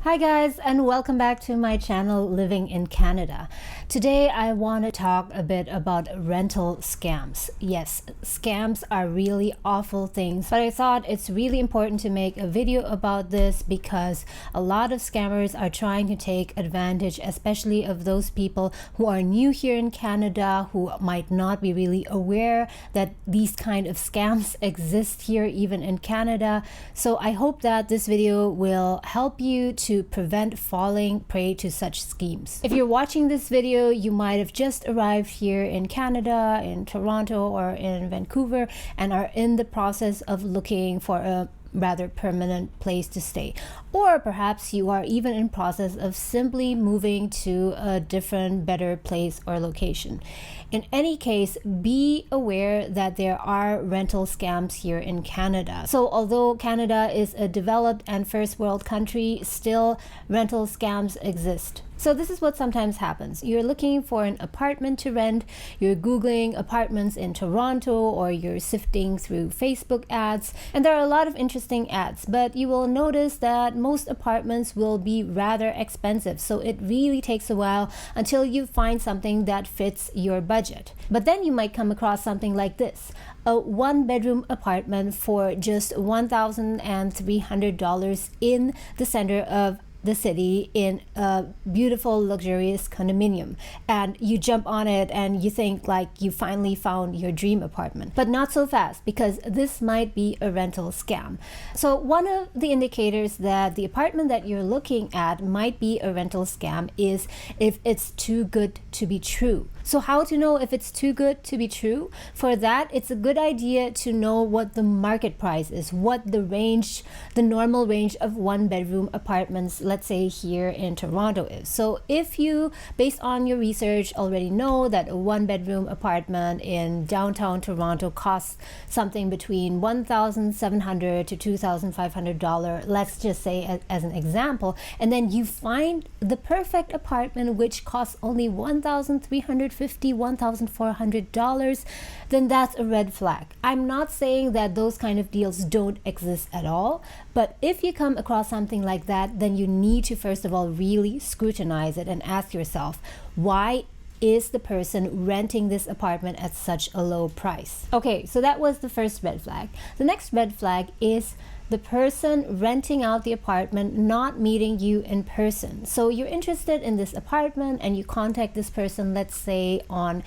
Hi guys, and welcome back to my channel Living in Canada. Today I want to talk a bit about rental scams. Yes, scams are really awful things, but I thought it's really important to make a video about this because a lot of scammers are trying to take advantage, especially of those people who are new here in Canada, who might not be really aware that these kind of scams exist here even in Canada. So I hope that this video will help you to prevent falling prey to such schemes. If you're watching this video, you might have just arrived here in Canada, in Toronto or in Vancouver, and are in the process of looking for a rather permanent place to stay. Or perhaps you are even in process of simply moving to a different, better place or location. In any case, be aware that there are rental scams here in Canada. So although Canada is a developed and first world country, still rental scams exist. So this is what sometimes happens. You're looking for an apartment to rent, you're Googling apartments in Toronto, or you're sifting through Facebook ads, and there are a lot of interesting ads, but you will notice that most apartments will be rather expensive. So it really takes a while until you find something that fits your budget. But then you might come across something like this. A one-bedroom apartment for just $1,300 in the center of the city in a beautiful luxurious condominium, and you jump on it and you think like you finally found your dream apartment. But not so fast, because this might be a rental scam. So one of the indicators that the apartment that you're looking at might be a rental scam is if it's too good to be true. So how to know if it's too good to be true? For that, it's a good idea to know what the market price is, what the range, the normal range of one-bedroom apartments, let's say here in Toronto, is. So if you, based on your research, already know that a one-bedroom apartment in downtown Toronto costs something between $1,700 to $2,500, let's just say as an example, and then you find the perfect apartment which costs only $1,350, $1,400, then that's a red flag. I'm not saying that those kind of deals don't exist at all, but if you come across something like that, then you need to first of all really scrutinize it and ask yourself, why is the person renting this apartment at such a low price? Okay, so that was the first red flag. The next red flag is the person renting out the apartment not meeting you in person. So you're interested in this apartment and you contact this person, let's say on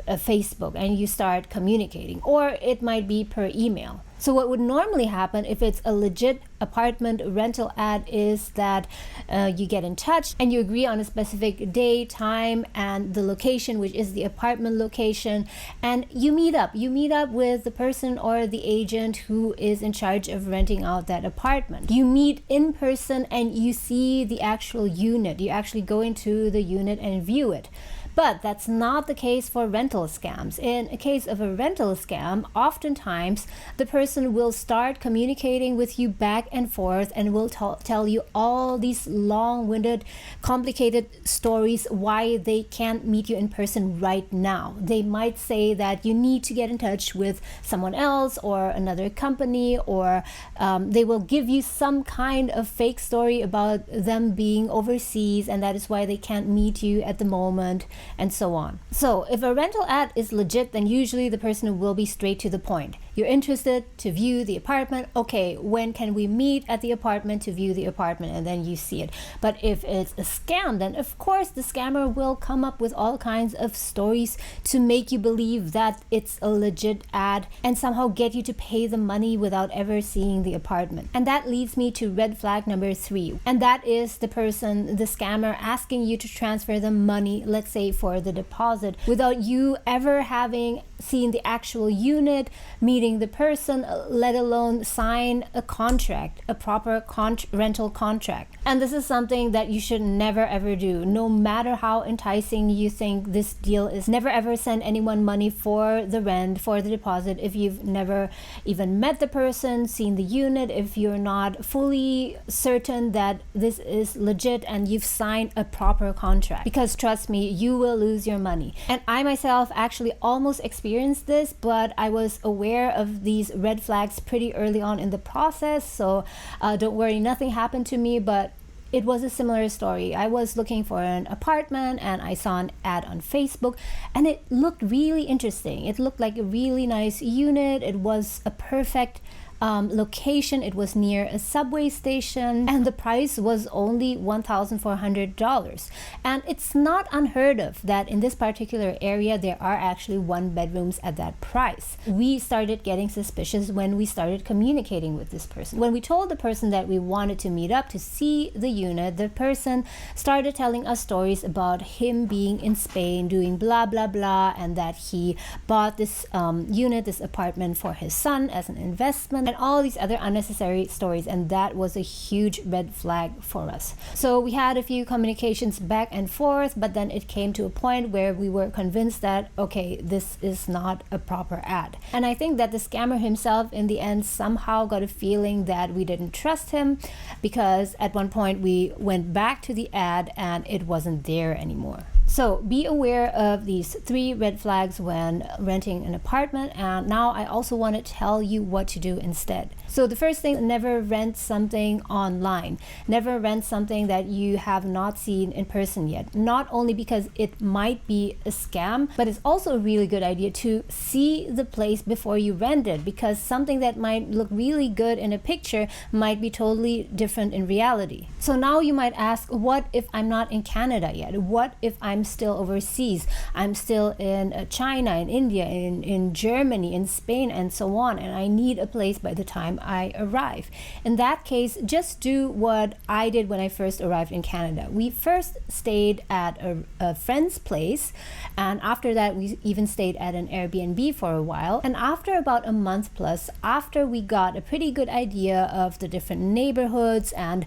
Facebook, and you start communicating, or it might be per email. So what would normally happen if it's a legit apartment rental ad is that you get in touch and you agree on a specific day, time, and the location, which is the apartment location, and you meet up. You meet up with the person or the agent who is in charge of renting out that apartment. You meet in person and you see the actual unit. You actually go into the unit and view it. But that's not the case for rental scams. In a case of a rental scam, oftentimes the person will start communicating with you back and forth and will tell you all these long-winded, complicated stories why they can't meet you in person right now. They might say that you need to get in touch with someone else or another company, or they will give you some kind of fake story about them being overseas and that is why they can't meet you at the moment, and so on. So if a rental ad is legit, then usually the person will be straight to the point. You're interested to view the apartment. Okay, when can we meet at the apartment to view the apartment? And then you see it. But if it's a scam, then of course the scammer will come up with all kinds of stories to make you believe that it's a legit ad and somehow get you to pay the money without ever seeing the apartment. And that leads me to red flag number 3. And that is the person, the scammer, asking you to transfer them money, let's say for the deposit, without you ever having seen the actual unit, meeting the person, let alone sign a contract, a proper rental contract. And this is something that you should never ever do. No matter how enticing you think this deal is, never ever send anyone money for the rent, for the deposit, if you've never even met the person, seen the unit, if you're not fully certain that this is legit and you've signed a proper contract. Because trust me, you will lose your money. And I myself actually almost experienced this, but I was aware of these red flags pretty early on in the process, so don't worry, nothing happened to me. But it was a similar story. I was looking for an apartment and I saw an ad on Facebook and it looked really interesting. It looked like a really nice unit. It was a perfect location. It was near a subway station and the price was only $1,400. And it's not unheard of that in this particular area there are actually 1-bedrooms at that price. We started getting suspicious when we started communicating with this person. When we told the person that we wanted to meet up to see the unit, the person started telling us stories about him being in Spain doing blah blah blah, and that he bought this unit, this apartment for his son as an investment, and all these other unnecessary stories, and that was a huge red flag for us. So we had a few communications back and forth, but then it came to a point where we were convinced that okay, this is not a proper ad. And I think that the scammer himself in the end somehow got a feeling that we didn't trust him, because at one point we went back to the ad and it wasn't there anymore. So be aware of these 3 red flags when renting an apartment, and now I also want to tell you what to do instead. So the first thing, never rent something online. Never rent something that you have not seen in person yet. Not only because it might be a scam, but it's also a really good idea to see the place before you rent it, because something that might look really good in a picture might be totally different in reality. So now you might ask, what if I'm not in Canada yet? What if I'm still overseas? I'm still in China, in India, in Germany, in Spain, and so on, and I need a place by the time I arrive. In that case, just do what I did when I first arrived in Canada. We first stayed at a friend's place, and after that we even stayed at an Airbnb for a while. And after about a month plus, after we got a pretty good idea of the different neighborhoods and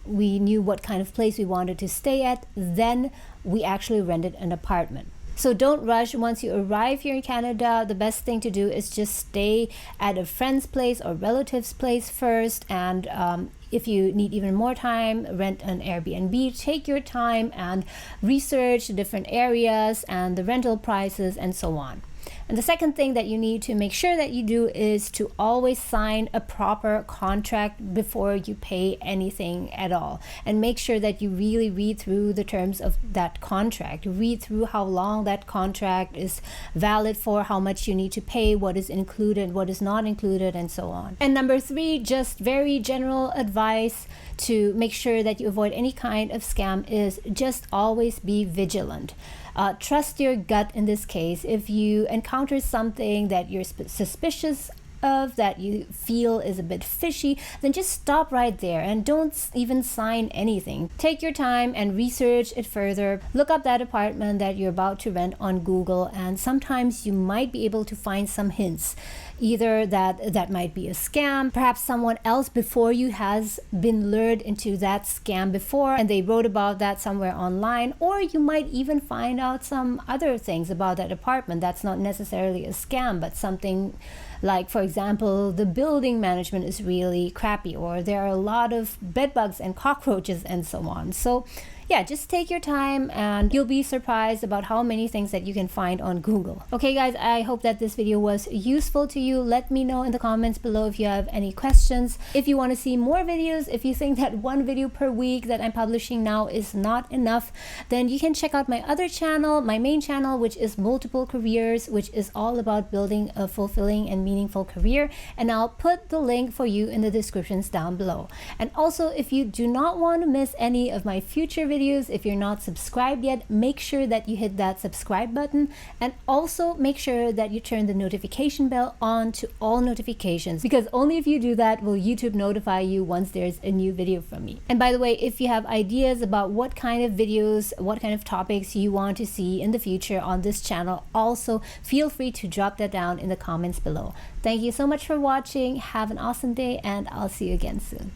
we knew what kind of place we wanted to stay at, then we actually rented an apartment. So don't rush. Once you arrive here in Canada, the best thing to do is just stay at a friend's place or relative's place first, and if you need even more time, rent an Airbnb. Take your time and research the different areas and the rental prices and so on. And the second thing that you need to make sure that you do is to always sign a proper contract before you pay anything at all. And make sure that you really read through the terms of that contract. Read through how long that contract is valid for, how much you need to pay, what is included, what is not included, and so on. And number 3, just very general advice to make sure that you avoid any kind of scam is just always be vigilant. Trust your gut in this case. If you encounter something that you're suspicious of, that you feel is a bit fishy, then just stop right there and don't even sign anything. Take your time and research it further. Look up that apartment that you're about to rent on Google, and sometimes you might be able to find some hints. Either that might be a scam, perhaps someone else before you has been lured into that scam before and they wrote about that somewhere online, or you might even find out some other things about that apartment that's not necessarily a scam, but something like, for example, the building management is really crappy, or there are a lot of bed bugs and cockroaches and so on. So yeah, just take your time and you'll be surprised about how many things that you can find on Google. Okay guys, I hope that this video was useful to you. Let me know in the comments below if you have any questions. If you want to see more videos, if you think that 1 video per week that I'm publishing now is not enough, then you can check out my other channel, my main channel, which is Multiple Careers, which is all about building a fulfilling and meaningful career. And I'll put the link for you in the descriptions down below. And also, if you do not want to miss any of my future videos, if you're not subscribed yet, make sure that you hit that subscribe button, and also make sure that you turn the notification bell on to all notifications, because only if you do that will YouTube notify you once there's a new video from me. And by the way, if you have ideas about what kind of videos, what kind of topics you want to see in the future on this channel, also feel free to drop that down in the comments below. Thank you so much for watching. Have an awesome day, and I'll see you again soon.